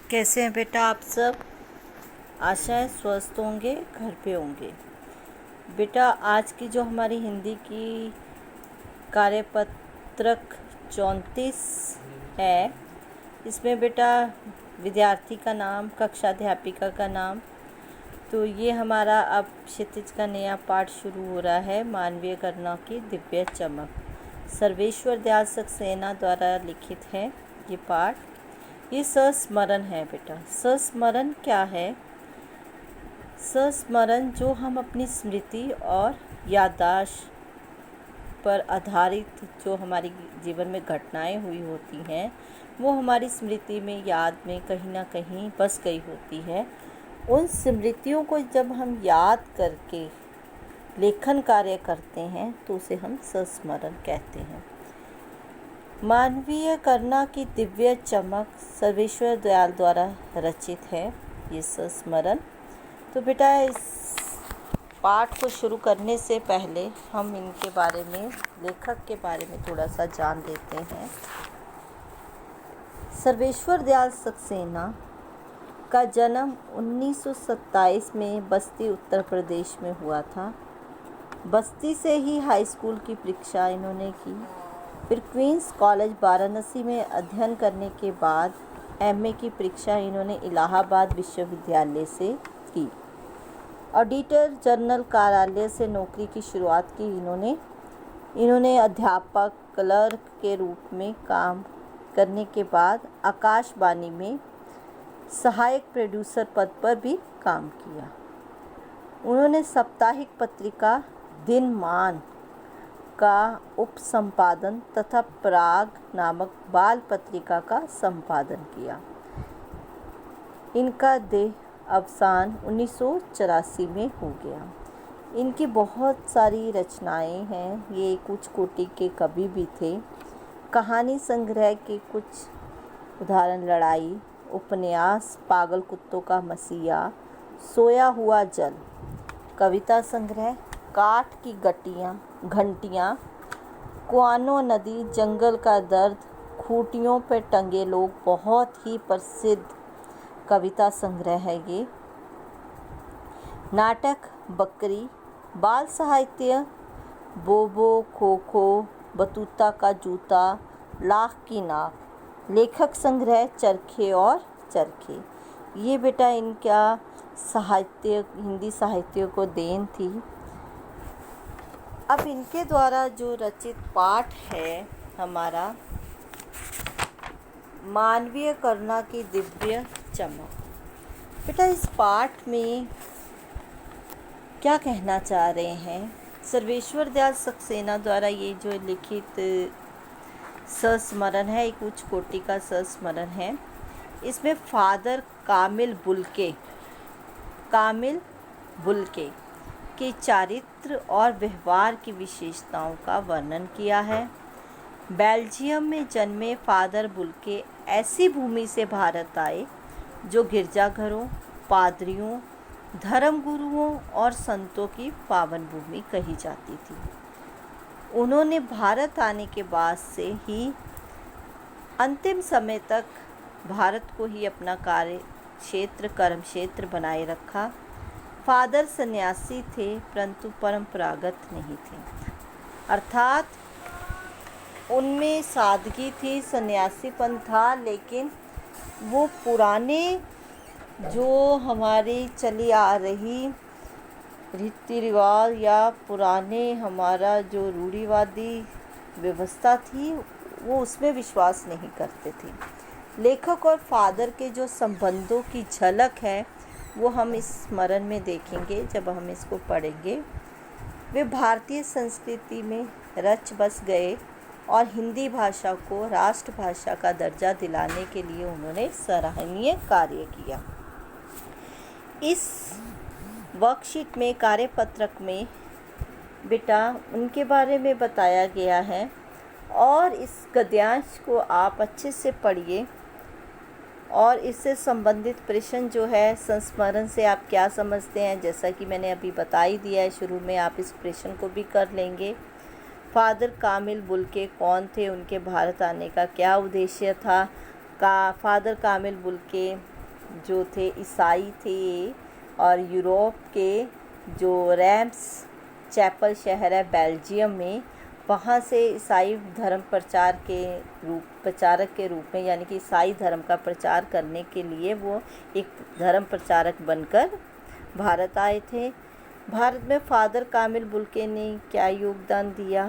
कैसे हैं बेटा आप सब? आशा है स्वस्थ होंगे, घर पे होंगे। बेटा आज की जो हमारी हिंदी की कार्यपत्रक 34 है, इसमें बेटा विद्यार्थी का नाम, कक्षा अध्यापिका का नाम, तो ये हमारा अब क्षितिज का नया पाठ शुरू हो रहा है। मानवीय गणना की दिव्य चमक, सर्वेश्वर दयाल सक्सेना द्वारा लिखित है ये पाठ। ये संस्मरण है बेटा। संस्मरण क्या है? संस्मरण जो हम अपनी स्मृति और याददाश्त पर आधारित जो हमारी जीवन में घटनाएं हुई होती हैं, वो हमारी स्मृति में, याद में कहीं ना कहीं बस गई होती है। उन स्मृतियों को जब हम याद करके लेखन कार्य करते हैं तो उसे हम संस्मरण कहते हैं। मानवीय गणना की दिव्य चमक सर्वेश्वर दयाल द्वारा रचित है ये संस्मरण। तो बेटा इस पाठ को शुरू करने से पहले हम इनके बारे में, लेखक के बारे में थोड़ा सा जान लेते हैं। सर्वेश्वर दयाल सक्सेना का जन्म 1927 में बस्ती उत्तर प्रदेश में हुआ था। बस्ती से ही हाई स्कूल की परीक्षा इन्होंने की। फिर क्वींस कॉलेज वाराणसी में अध्ययन करने के बाद एमए की परीक्षा इन्होंने इलाहाबाद विश्वविद्यालय से की। ऑडिटर जनरल कार्यालय से नौकरी की शुरुआत की इन्होंने अध्यापक, क्लर्क के रूप में काम करने के बाद आकाशवाणी में सहायक प्रोड्यूसर पद पर भी काम किया। उन्होंने साप्ताहिक पत्रिका दिनमान का उपसंपादन तथा पराग नामक बाल पत्रिका का संपादन किया। इनका देह अवसान 1984 में हो गया। इनकी बहुत सारी रचनाएं हैं। ये कुछ कोटि के कवि भी थे। कहानी संग्रह के कुछ उदाहरण: लड़ाई, उपन्यास पागल कुत्तों का मसीहा, सोया हुआ जल, कविता संग्रह काठ की घंटियाँ, कुआनो नदी, जंगल का दर्द, खूंटियों पर टंगे लोग, बहुत ही प्रसिद्ध कविता संग्रह है ये। नाटक बकरी, बाल साहित्य बोबो, खोखो, बतूता का जूता, लाख की नाक, लेखक संग्रह चरखे और चरखे। ये बेटा इनका साहित्य, हिंदी साहित्य को देन थी। अब इनके द्वारा जो रचित पाठ है हमारा मानवीय गणना की दिव्य चमक। बेटा इस पाठ में क्या कहना चाह रहे हैं? सर्वेश्वर दयाल सक्सेना द्वारा ये जो लिखित संस्मरण है, एक उच्च कोटि का संस्मरण है। इसमें फादर कामिल बुल्के के चारित्र और व्यवहार की विशेषताओं का वर्णन किया है। बेल्जियम में जन्मे फादर बुल्के ऐसी भूमि से भारत आए जो गिरजाघरों, पादरियों, धर्मगुरुओं और संतों की पावन भूमि कही जाती थी। उन्होंने भारत आने के बाद से ही अंतिम समय तक भारत को ही अपना कार्य क्षेत्र, कर्म क्षेत्र बनाए रखा। फादर सन्यासी थे परंतु परंपरागत नहीं थे, अर्थात उनमें सादगी थी, सन्यासीपन था, लेकिन वो पुराने जो हमारी चली आ रही रीति रिवाज या पुराने हमारा जो रूढ़िवादी व्यवस्था थी वो उसमें विश्वास नहीं करते थे। लेखक और फादर के जो संबंधों की झलक है वो हम इस स्मरण में देखेंगे जब हम इसको पढ़ेंगे। वे भारतीय संस्कृति में रच बस गए और हिंदी भाषा को राष्ट्रभाषा का दर्जा दिलाने के लिए उन्होंने सराहनीय कार्य किया। इस वर्कशीट में, कार्यपत्रक में बेटा उनके बारे में बताया गया है और इस गद्यांश को आप अच्छे से पढ़िए और इससे संबंधित प्रश्न जो है संस्मरण से आप क्या समझते हैं, जैसा कि मैंने अभी बता ही दिया है शुरू में, आप इस प्रश्न को भी कर लेंगे। फादर कामिल बुल्के कौन थे, उनके भारत आने का क्या उद्देश्य था। फादर कामिल बुल्के जो थे ईसाई थे और यूरोप के जो रैम्स चैपल शहर है बेल्जियम में, वहाँ से ईसाई धर्म प्रचारक के रूप में, यानी कि ईसाई धर्म का प्रचार करने के लिए वो एक धर्म प्रचारक बनकर भारत आए थे। भारत में फादर कामिल बुल्के ने क्या योगदान दिया।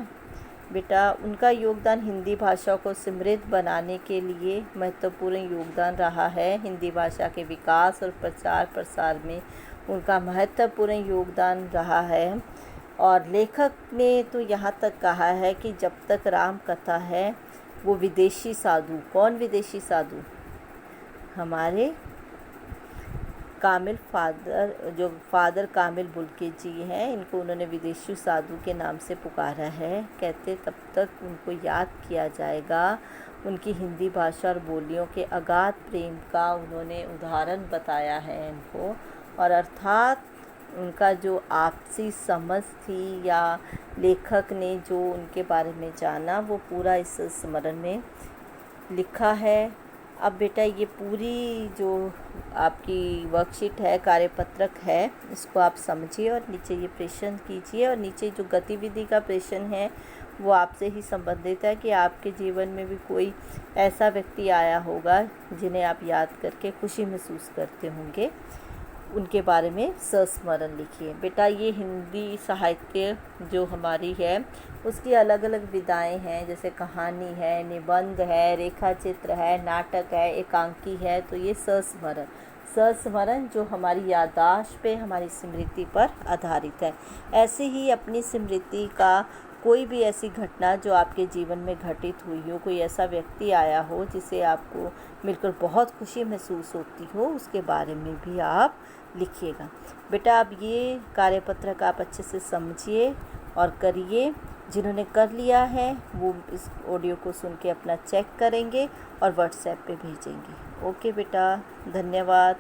बेटा, उनका योगदान हिंदी भाषा को समृद्ध बनाने के लिए महत्वपूर्ण योगदान रहा है। हिंदी भाषा के विकास और प्रचार प्रसार में उनका महत्वपूर्ण योगदान रहा है। और लेखक ने तो यहाँ तक कहा है कि जब तक राम कथा है वो विदेशी साधु, कौन विदेशी साधु, हमारे फादर कामिल बुल्के जी हैं, इनको उन्होंने विदेशी साधु के नाम से पुकारा है। कहते तब तक उनको याद किया जाएगा। उनकी हिंदी भाषा और बोलियों के अगाध प्रेम का उन्होंने उदाहरण बताया है इनको, और अर्थात उनका जो आपसी समझ थी या लेखक ने जो उनके बारे में जाना वो पूरा इस स्मरण में लिखा है। अब बेटा, ये पूरी जो आपकी वर्कशीट है, कार्यपत्रक है, इसको आप समझिए और नीचे ये प्रश्न कीजिए। और नीचे जो गतिविधि का प्रश्न है वो आपसे ही संबंधित है कि आपके जीवन में भी कोई ऐसा व्यक्ति आया होगा जिन्हें आप याद करके खुशी महसूस करते होंगे, उनके बारे में संस्मरण लिखिए। बेटा, ये हिंदी साहित्य जो हमारी है उसकी अलग अलग विधाएं हैं, जैसे कहानी है, निबंध है, रेखा चित्र है, नाटक है, एकांकी है। तो ये संस्मरण जो हमारी याददाश्त पे, हमारी स्मृति पर आधारित है। ऐसे ही अपनी स्मृति का कोई भी ऐसी घटना जो आपके जीवन में घटित हुई हो, कोई ऐसा व्यक्ति आया हो जिसे आपको मिलकर बहुत खुशी महसूस होती हो, उसके बारे में भी आप लिखिएगा। बेटा, अब ये कार्यपत्रक आप अच्छे से समझिए और करिए। जिन्होंने कर लिया है वो इस ऑडियो को सुन के अपना चेक करेंगे और व्हाट्सएप पे भेजेंगे। ओके बेटा, धन्यवाद।